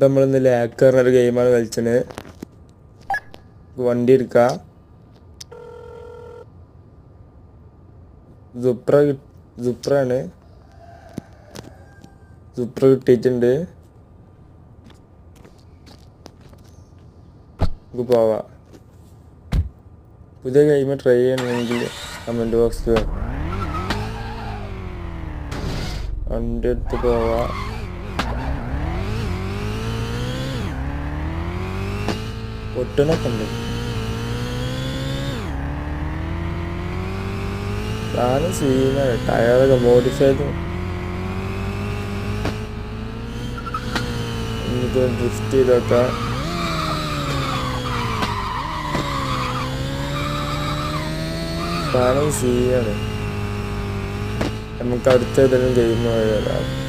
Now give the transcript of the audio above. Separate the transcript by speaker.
Speaker 1: നമ്മളിന്ന് ലാക്ക് പറഞ്ഞൊരു ഗെയിമാണ് കളിച്ചത്. വണ്ടി എടുക്കാം. സുപ്രയാണ്. സുപ്ര കിട്ടിയിട്ടുണ്ട്. നമുക്ക് പോവാം. പുതിയ ഗെയിം ട്രൈ ചെയ്യണമെങ്കിൽ കമൻറ്റ് ബോക്സിൽ വണ്ടി എടുത്ത് പോവാം. പൊട്ടനൊക്കെ ഉണ്ട്. സാധനം സീനാണ്. ടയറൊക്കെ മോഡിഫൈ ചെയ്ത് എന്നിട്ട് ഡ്രിഫ്റ്റ് ചെയ്തൊക്കെ സാധനം സീനാണ്. നമുക്ക് അടുത്ത ഏതെങ്കിലും ഗെയിം വരാം.